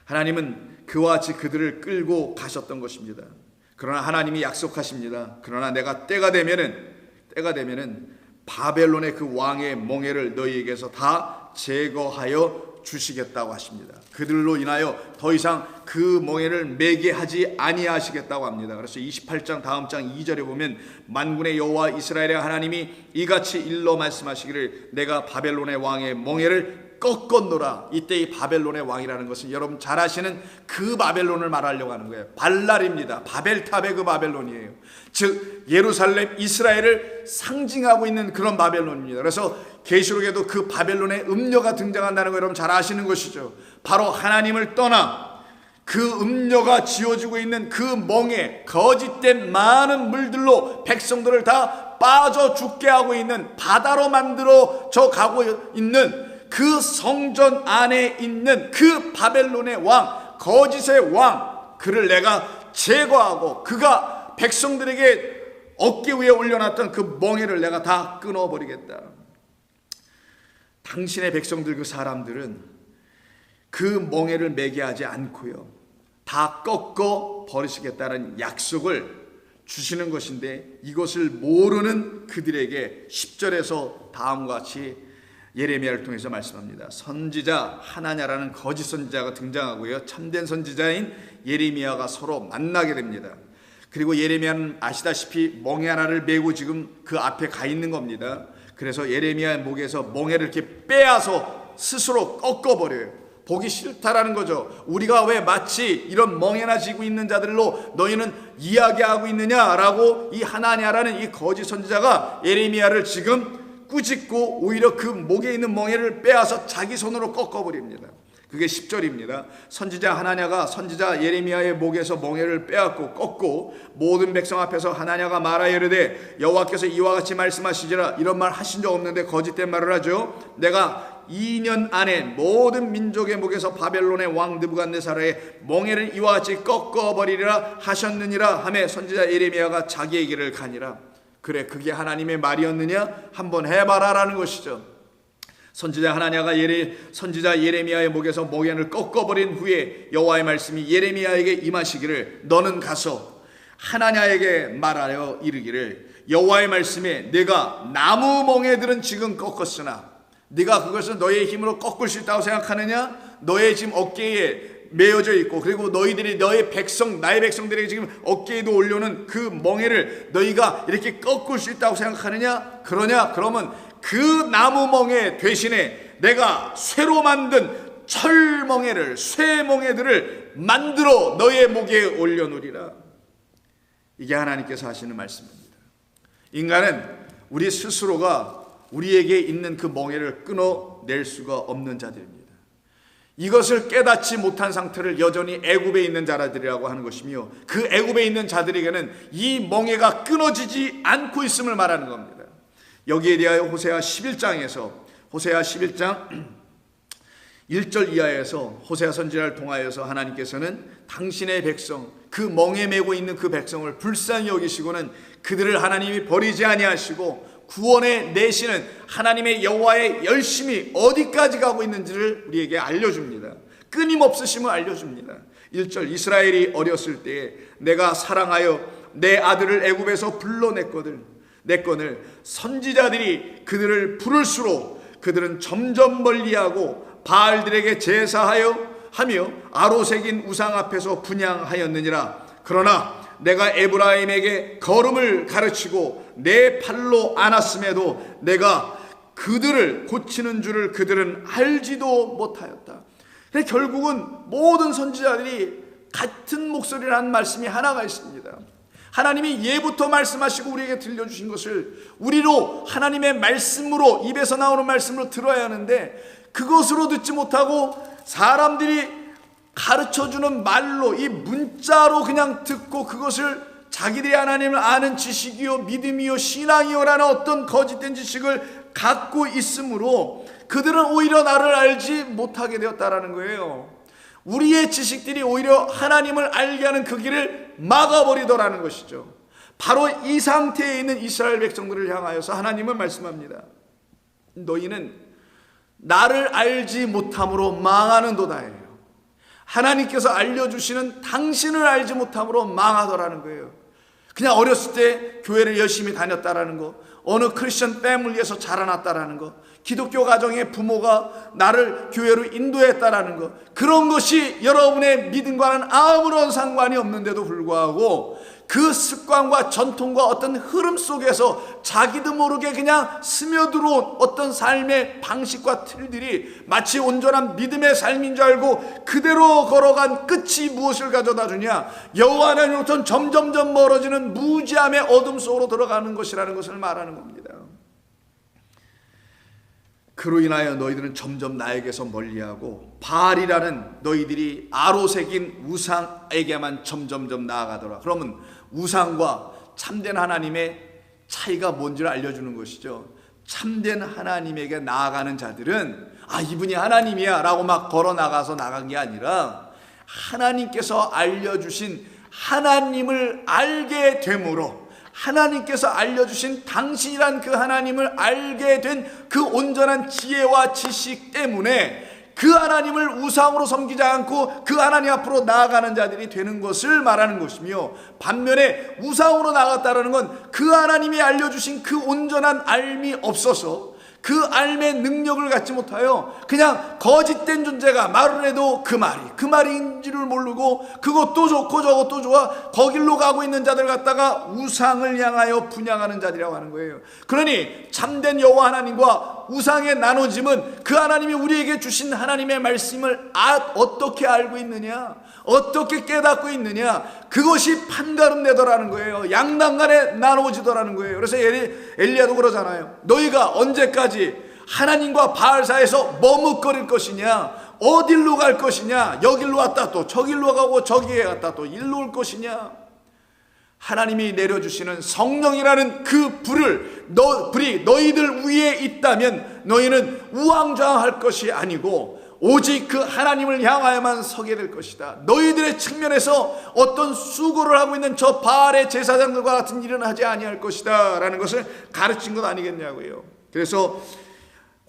하나님은 그와 같이 그들을 끌고 가셨던 것입니다. 그러나 하나님이 약속하십니다. 그러나 내가 때가 되면은 바벨론의 그 왕의 멍에를 너희에게서 다 제거하여 주시겠다고 하십니다. 그들로 인하여 더 이상 그 멍에를 매게 하지 아니하시겠다고 합니다. 그래서 28장 다음 장 2절에 보면 만군의 여호와 이스라엘의 하나님이 이같이 일러 말씀하시기를 내가 바벨론의 왕의 멍에를 꺾었노라. 이때 이 바벨론의 왕이라는 것은 여러분 잘 아시는 그 바벨론을 말하려고 하는 거예요. 발랄입니다. 바벨탑의 그 바벨론이에요. 즉 예루살렘 이스라엘을 상징하고 있는 그런 바벨론입니다. 그래서 계시록에도 그 바벨론의 음녀가 등장한다는 거 여러분 잘 아시는 것이죠. 바로 하나님을 떠나 그 음녀가 지어지고 있는 그 멍에 거짓된 많은 물들로 백성들을 다 빠져 죽게 하고 있는, 바다로 만들어져 가고 있는 그 성전 안에 있는 그 바벨론의 왕, 거짓의 왕, 그를 내가 제거하고 그가 백성들에게 어깨 위에 올려놨던 그 멍에를 내가 다 끊어버리겠다. 당신의 백성들, 그 사람들은 그 멍에를 매게 하지 않고요, 다 꺾어 버리시겠다는 약속을 주시는 것인데, 이것을 모르는 그들에게 10절에서 다음과 같이 예레미야를 통해서 말씀합니다. 선지자 하나냐라는 거짓 선지자가 등장하고요, 참된 선지자인 예레미야가 서로 만나게 됩니다. 그리고 예레미야는 아시다시피 멍에 하나를 메고 지금 그 앞에 가 있는 겁니다. 그래서 예레미야의 목에서 멍에를 이렇게 빼앗아 스스로 꺾어버려요. 보기 싫다라는 거죠. 우리가 왜 마치 이런 멍에나 지고 있는 자들로 너희는 이야기하고 있느냐라고 이 하나냐라는 이 거짓 선지자가 예레미야를 지금 꾸짖고 오히려 그 목에 있는 멍에를 빼앗아 자기 손으로 꺾어버립니다. 그게 10절입니다. 선지자 하나냐가 선지자 예레미야의 목에서 멍에를 빼앗고 꺾고 모든 백성 앞에서 하나냐가 말하여 이르되 여호와께서 이와 같이 말씀하시지라. 이런 말 하신 적 없는데 거짓된 말을 하죠. 내가 2년 안에 모든 민족의 목에서 바벨론의 왕 느부갓네살의 멍에를 이와 같이 꺾어버리리라 하셨느니라 하매 선지자 예레미야가 자기의 길을 가니라. 그래, 그게 하나님의 말이었느냐? 한번 해봐라라는 것이죠. 선지자 하나냐가 선지자 예레미야의 목에서 멍에를 꺾어버린 후에 여호와의 말씀이 예레미야에게 임하시기를 너는 가서 하나냐에게 말하여 이르기를 여호와의 말씀에 내가 나무 멍에들은 지금 꺾었으나 네가 그것을 너의 힘으로 꺾을 수 있다고 생각하느냐? 너의 지금 어깨에 매어져 있고 그리고 너희들이 너의 백성, 나의 백성들에게 지금 어깨에도 올려놓은 그 멍에를 너희가 이렇게 꺾을 수 있다고 생각하느냐? 그러면 그 나무 멍에 대신에 내가 쇠로 만든 철멍에를, 쇠멍에들을 만들어 너의 목에 올려놓으리라. 이게 하나님께서 하시는 말씀입니다. 인간은 우리 스스로가 우리에게 있는 그 멍에를 끊어낼 수가 없는 자들입니다. 이것을 깨닫지 못한 상태를 여전히 애굽에 있는 자들이라고 하는 것이며, 그 애굽에 있는 자들에게는 이 멍에가 끊어지지 않고 있음을 말하는 겁니다. 여기에 대하여 호세아 11장 1절 이하에서 호세아 선지자를 통하여서 하나님께서는 당신의 백성, 그 멍에 메고 있는 그 백성을 불쌍히 여기시고는 그들을 하나님이 버리지 아니하시고 구원에 내시는 하나님의 여호와의 열심이 어디까지 가고 있는지를 우리에게 알려줍니다. 끊임없으심을 알려줍니다. 1절 이스라엘이 어렸을 때에 내가 사랑하여 내 아들을 애굽에서 불러냈거늘 선지자들이 그들을 부를수록 그들은 점점 멀리하고 바알들에게 제사하여 하며 아로새긴 우상 앞에서 분향하였느니라. 그러나 내가 에브라임에게 걸음을 가르치고 내 팔로 안았음에도 내가 그들을 고치는 줄을 그들은 알지도 못하였다. 결국은 모든 선지자들이 같은 목소리라는 말씀이 하나가 있습니다. 하나님이 예부터 말씀하시고 우리에게 들려주신 것을 우리로 하나님의 말씀으로, 입에서 나오는 말씀으로 들어야 하는데, 그것으로 듣지 못하고 사람들이 가르쳐주는 말로, 이 문자로 그냥 듣고 그것을 자기들이 하나님을 아는 지식이요 믿음이요 신앙이요라는 어떤 거짓된 지식을 갖고 있으므로 그들은 오히려 나를 알지 못하게 되었다라는 거예요. 우리의 지식들이 오히려 하나님을 알게 하는 그 길을 막아버리더라는 것이죠. 바로 이 상태에 있는 이스라엘 백성들을 향하여서 하나님은 말씀합니다. 너희는 나를 알지 못함으로 망하는도다예요. 하나님께서 알려주시는 당신을 알지 못함으로 망하더라는 거예요. 그냥 어렸을 때 교회를 열심히 다녔다라는 거, 어느 크리스천 패밀리에서 자라났다라는 거, 기독교 가정의 부모가 나를 교회로 인도했다라는 것, 그런 것이 여러분의 믿음과는 아무런 상관이 없는데도 불구하고 그 습관과 전통과 어떤 흐름 속에서 자기도 모르게 그냥 스며들어온 어떤 삶의 방식과 틀들이 마치 온전한 믿음의 삶인 줄 알고 그대로 걸어간 끝이 무엇을 가져다 주냐? 여호와 하나님으로부터 점점점 멀어지는 무지함의 어둠 속으로 들어가는 것이라는 것을 말하는 겁니다. 그로 인하여 너희들은 점점 나에게서 멀리하고 바알이라는 너희들이 아로새긴 우상에게만 점점점 나아가더라. 그러면 우상과 참된 하나님의 차이가 뭔지를 알려주는 것이죠. 참된 하나님에게 나아가는 자들은 이분이 하나님이야 라고 막 걸어 나가서 나간 게 아니라 하나님께서 알려주신 하나님을 알게 됨으로, 하나님께서 알려주신 당신이란 그 하나님을 알게 된 그 온전한 지혜와 지식 때문에 그 하나님을 우상으로 섬기지 않고 그 하나님 앞으로 나아가는 자들이 되는 것을 말하는 것이며, 반면에 우상으로 나갔다는 건 그 하나님이 알려주신 그 온전한 알미 없어서 그 알의 능력을 갖지 못하여 그냥 거짓된 존재가 말을 해도 그 말인지를 모르고 그것도 좋고 저것도 좋아 거길로 가고 있는 자들 갖다가 우상을 향하여 분향하는 자들이라고 하는 거예요. 그러니 참된 여호와 하나님과 우상의 나눠짐은 그 하나님이 우리에게 주신 하나님의 말씀을 어떻게 알고 있느냐, 어떻게 깨닫고 있느냐, 그것이 판가름내더라는 거예요. 양당간에 나눠지더라는 거예요. 그래서 엘리야도 그러잖아요. 너희가 언제까지 하나님과 바알 사이에서 머뭇거릴 것이냐, 어딜로 갈 것이냐, 여길로 왔다 또 저길로 가고 저기에 갔다 또 일로 올 것이냐. 하나님이 내려주시는 성령이라는 그 불이 너희들 위에 있다면 너희는 우왕좌왕할 것이 아니고 오직 그 하나님을 향하여만 서게 될 것이다. 너희들의 측면에서 어떤 수고를 하고 있는 저 바알의 제사장들과 같은 일은 하지 아니할 것이다 라는 것을 가르친 것 아니겠냐고요. 그래서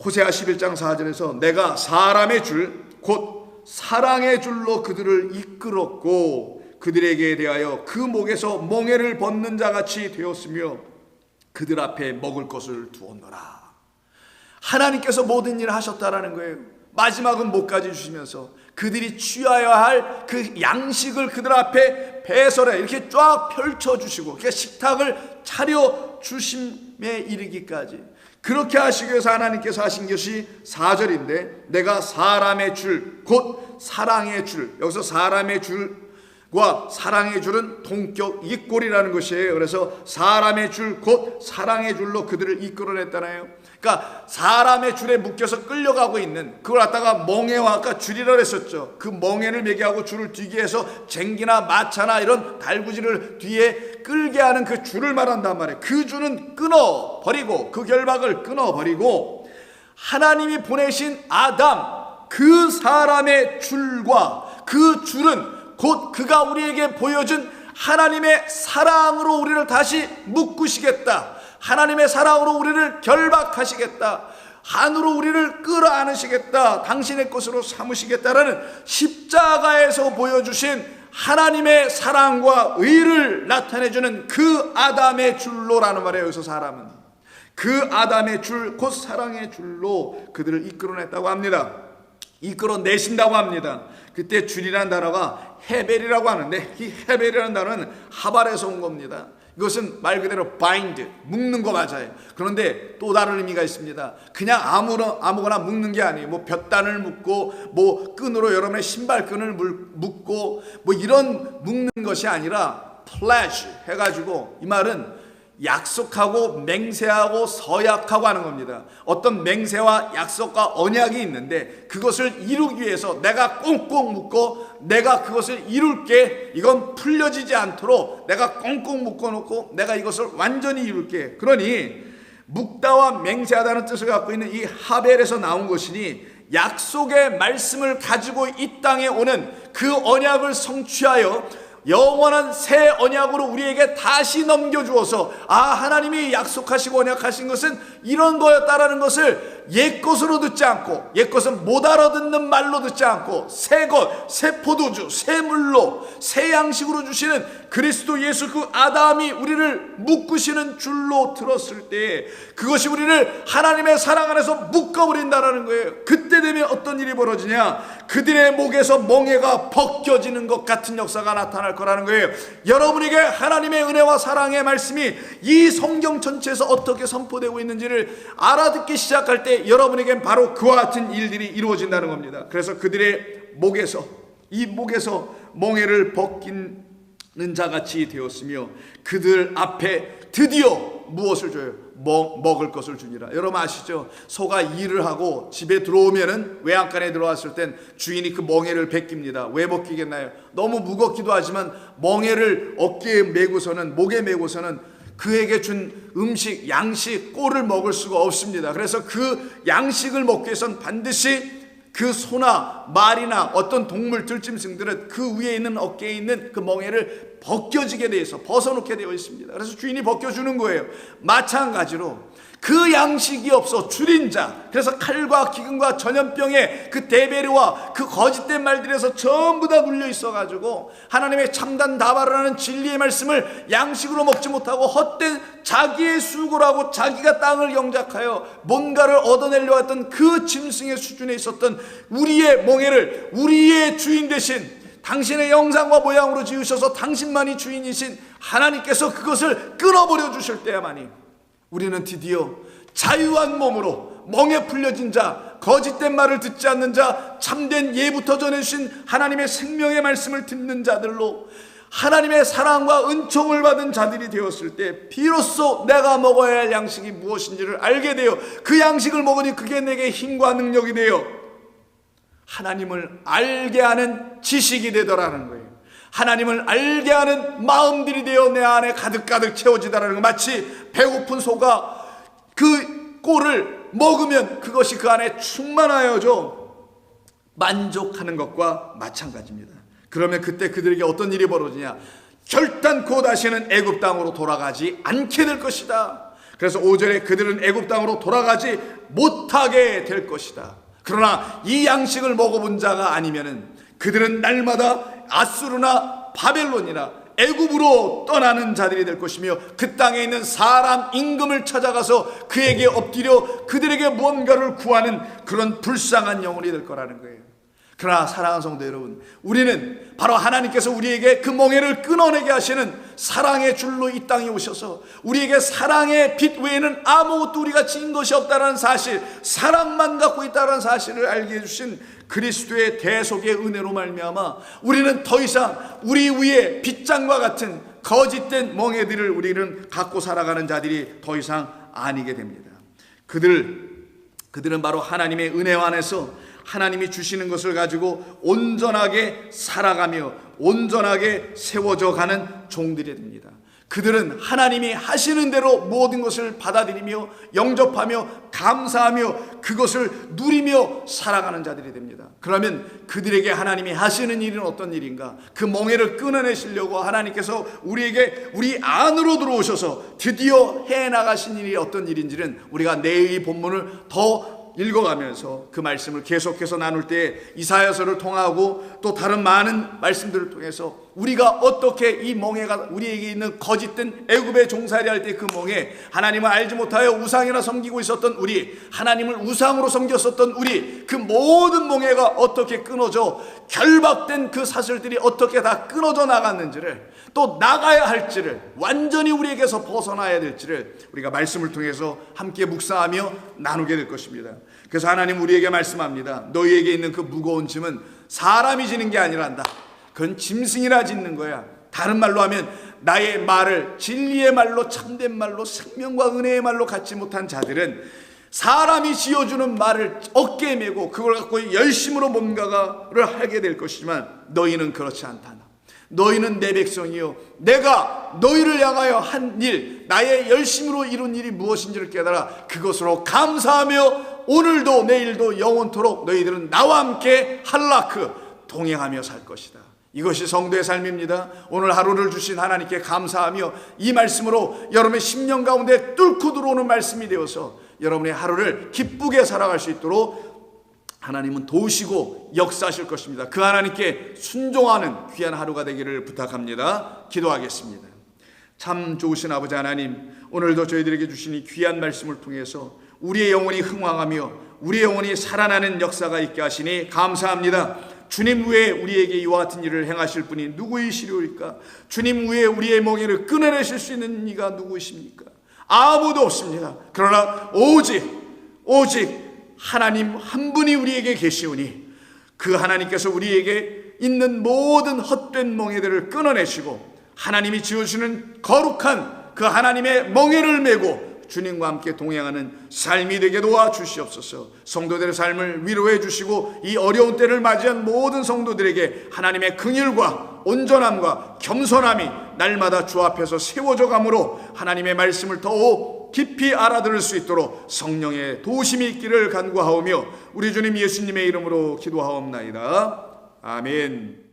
호세아 11장 4절에서 내가 사람의 줄 곧 사랑의 줄로 그들을 이끌었고 그들에게 대하여 그 목에서 멍에를 벗는 자같이 되었으며 그들 앞에 먹을 것을 두었노라. 하나님께서 모든 일을 하셨다라는 거예요. 마지막은 목까지 주시면서 그들이 취하여야 할 그 양식을 그들 앞에 배설해 이렇게 쫙 펼쳐주시고 그러니까 식탁을 차려주심에 이르기까지 그렇게 하시기 위해서 하나님께서 하신 것이 4절인데 내가 사람의 줄 곧 사랑의 줄, 여기서 사람의 줄과 사랑의 줄은 동격 이꼴이라는 것이에요. 그래서 사람의 줄 곧 사랑의 줄로 그들을 이끌어냈잖아요. 그러니까 사람의 줄에 묶여서 끌려가고 있는 그걸 갖다가 멍에와 아까 줄이라 했었죠. 그 멍에를 매개하고 줄을 뒤게 해서 쟁기나 마차나 이런 달구지를 뒤에 끌게 하는 그 줄을 말한단 말이에요. 그 줄은 끊어버리고 그 결박을 끊어버리고 하나님이 보내신 아담 그 사람의 줄과 그 줄은 곧 그가 우리에게 보여준 하나님의 사랑으로 우리를 다시 묶으시겠다. 하나님의 사랑으로 우리를 결박하시겠다. 안으로 우리를 끌어안으시겠다. 당신의 것으로 삼으시겠다라는 십자가에서 보여주신 하나님의 사랑과 의를 나타내주는 그 아담의 줄로라는 말이에요. 여기서 사람은 그 아담의 줄 곧 사랑의 줄로 그들을 이끌어냈다고 합니다. 이끌어내신다고 합니다. 그때 줄이라는 단어가 헤벨이라고 하는데 이 헤벨이라는 단어는 하발에서 온 겁니다. 이것은 말 그대로 bind, 묶는 거 맞아요. 그런데 또 다른 의미가 있습니다. 그냥 아무거나 묶는 게 아니에요. 뭐 볕단을 묶고 뭐 끈으로 여러분의 신발끈을 묶고 뭐 이런 묶는 것이 아니라 pledge 해가지고, 이 말은 약속하고 맹세하고 서약하고 하는 겁니다. 어떤 맹세와 약속과 언약이 있는데 그것을 이루기 위해서 내가 꽁꽁 묶고 내가 그것을 이룰게, 이건 풀려지지 않도록 내가 꽁꽁 묶어놓고 내가 이것을 완전히 이룰게. 그러니 묵다와 맹세하다는 뜻을 갖고 있는 이 하벨에서 나온 것이니, 약속의 말씀을 가지고 이 땅에 오는 그 언약을 성취하여 영원한 새 언약으로 우리에게 다시 넘겨주어서, 하나님이 약속하시고 언약하신 것은 이런 거였다라는 것을 옛것으로 듣지 않고, 옛것은 못 알아듣는 말로 듣지 않고, 새것, 새 포도주, 새 물로, 새 양식으로 주시는 그리스도 예수, 그 아담이 우리를 묶으시는 줄로 들었을 때 그것이 우리를 하나님의 사랑 안에서 묶어버린다라는 거예요. 그때 되면 어떤 일이 벌어지냐? 그들의 목에서 멍에가 벗겨지는 것 같은 역사가 나타날 거라는 거예요. 여러분에게 하나님의 은혜와 사랑의 말씀이 이 성경 전체에서 어떻게 선포되고 있는지를 알아듣기 시작할 때 여러분에겐 바로 그와 같은 일들이 이루어진다는 겁니다. 그래서 그들의 목에서, 이 목에서 멍에를 벗기는 자같이 되었으며 그들 앞에 드디어 무엇을 줘요? 먹을 것을 주니라. 여러분 아시죠? 소가 일을 하고 집에 들어오면은, 외양간에 들어왔을 땐 주인이 그 멍에를 벗깁니다. 왜 벗기겠나요? 너무 무겁기도 하지만 멍에를 어깨에 메고서는, 목에 메고서는 그에게 준 음식, 양식, 꼴을 먹을 수가 없습니다. 그래서 그 양식을 먹기 위해서는 반드시 그 소나 말이나 어떤 동물, 들짐승들은 그 위에 있는, 어깨에 있는 그 멍에를 벗겨지게 되어 있어, 벗어놓게 되어 있습니다. 그래서 주인이 벗겨주는 거예요. 마찬가지로 그 양식이 없어 줄인 자, 그래서 칼과 기근과 전염병의 그 데베르와 그 거짓된 말들에서 전부 다 눌려 있어가지고 하나님의 참단 다발을 하는 진리의 말씀을 양식으로 먹지 못하고 헛된 자기의 수고라고 자기가 땅을 영작하여 뭔가를 얻어내려 했던 그 짐승의 수준에 있었던 우리의 멍에를, 우리의 주인 대신 당신의 형상과 모양으로 지으셔서 당신만이 주인이신 하나님께서 그것을 끊어버려 주실 때야만이 우리는 드디어 자유한 몸으로, 멍에 풀려진 자, 거짓된 말을 듣지 않는 자, 참된 예부터 전해주신 하나님의 생명의 말씀을 듣는 자들로 하나님의 사랑과 은총을 받은 자들이 되었을 때 비로소 내가 먹어야 할 양식이 무엇인지를 알게 되어 그 양식을 먹으니 그게 내게 힘과 능력이 되어 하나님을 알게 하는 지식이 되더라는 거예요. 하나님을 알게 하는 마음들이 되어 내 안에 가득가득 채워지다라는 거. 마치 배고픈 소가 그 꼴을 먹으면 그것이 그 안에 충만하여져 만족하는 것과 마찬가지입니다. 그러면 그때 그들에게 어떤 일이 벌어지냐? 결단코 다시는 애굽 땅으로 돌아가지 않게 될 것이다. 그래서 5절에 그들은 애굽 땅으로 돌아가지 못하게 될 것이다. 그러나 이 양식을 먹어본 자가 아니면은 그들은 날마다 아수르나 바벨론이나 애굽으로 떠나는 자들이 될 것이며 그 땅에 있는 사람 임금을 찾아가서 그에게 엎드려 그들에게 무언가를 구하는 그런 불쌍한 영혼이 될 거라는 거예요. 그러나 사랑하는 성도 여러분, 우리는 바로 하나님께서 우리에게 그 멍에를 끊어내게 하시는 사랑의 줄로 이 땅에 오셔서 우리에게 사랑의 빛 외에는 아무것도 우리가 지은 것이 없다는 사실, 사랑만 갖고 있다는 사실을 알게 해주신 그리스도의 대속의 은혜로 말미암아 우리는 더 이상 우리 위에 빗장과 같은 거짓된 멍에들을 우리는 갖고 살아가는 자들이 더 이상 아니게 됩니다. 그들은 바로 하나님의 은혜 안에서 하나님이 주시는 것을 가지고 온전하게 살아가며 온전하게 세워져 가는 종들이 됩니다. 그들은 하나님이 하시는 대로 모든 것을 받아들이며 영접하며 감사하며 그것을 누리며 살아가는 자들이 됩니다. 그러면 그들에게 하나님이 하시는 일은 어떤 일인가? 그 멍에를 끊어내시려고 하나님께서 우리에게 우리 안으로 들어오셔서 드디어 해나가신 일이 어떤 일인지는 우리가 내의 본문을 더 읽어가면서 그 말씀을 계속해서 나눌 때 이사야서를 통하고 또 다른 많은 말씀들을 통해서 우리가 어떻게 이 멍에가 우리에게 있는 거짓된 애굽에 종살이 할 때 그 멍에 하나님을 알지 못하여 우상이나 섬기고 있었던 우리, 하나님을 우상으로 섬겼었던 우리, 그 모든 멍에가 어떻게 끊어져 결박된 그 사슬들이 어떻게 다 끊어져 나갔는지를, 또 나가야 할지를, 완전히 우리에게서 벗어나야 될지를 우리가 말씀을 통해서 함께 묵상하며 나누게 될 것입니다. 그래서 하나님 우리에게 말씀합니다. 너희에게 있는 그 무거운 짐은 사람이 지는 게 아니란다. 그건 짐승이라 짓는 거야. 다른 말로 하면 나의 말을, 진리의 말로, 참된 말로, 생명과 은혜의 말로 갖지 못한 자들은 사람이 지어주는 말을 어깨에 메고 그걸 갖고 열심으로 뭔가를 하게 될 것이지만 너희는 그렇지 않다. 너희는 내 백성이요, 내가 너희를 향하여 한 일, 나의 열심으로 이룬 일이 무엇인지를 깨달아 그것으로 감사하며 오늘도 내일도 영원토록 너희들은 나와 함께 할라크 동행하며 살 것이다. 이것이 성도의 삶입니다. 오늘 하루를 주신 하나님께 감사하며 이 말씀으로 여러분의 심령 가운데 뚫고 들어오는 말씀이 되어서 여러분의 하루를 기쁘게 살아갈 수 있도록 하나님은 도우시고 역사하실 것입니다. 그 하나님께 순종하는 귀한 하루가 되기를 부탁합니다. 기도하겠습니다. 참 좋으신 아버지 하나님, 오늘도 저희들에게 주신 이 귀한 말씀을 통해서 우리의 영혼이 흥왕하며 우리의 영혼이 살아나는 역사가 있게 하시니 감사합니다. 주님 외에 우리에게 이와 같은 일을 행하실 분이 누구이시리오리까? 주님 외에 우리의 멍에를 끊어내실 수 있는 이가 누구이십니까? 아무도 없습니다. 그러나 오직 하나님 한 분이 우리에게 계시오니 그 하나님께서 우리에게 있는 모든 헛된 멍에들을 끊어내시고 하나님이 지어주시는 거룩한 그 하나님의 멍에를 메고 주님과 함께 동행하는 삶이 되게 도와주시옵소서. 성도들의 삶을 위로해 주시고 이 어려운 때를 맞이한 모든 성도들에게 하나님의 긍휼과 온전함과 겸손함이 날마다 주 앞에서 세워져 가므로 하나님의 말씀을 더욱 깊이 알아들을 수 있도록 성령의 도우심이 있기를 간구하오며 우리 주님 예수님의 이름으로 기도하옵나이다. 아멘.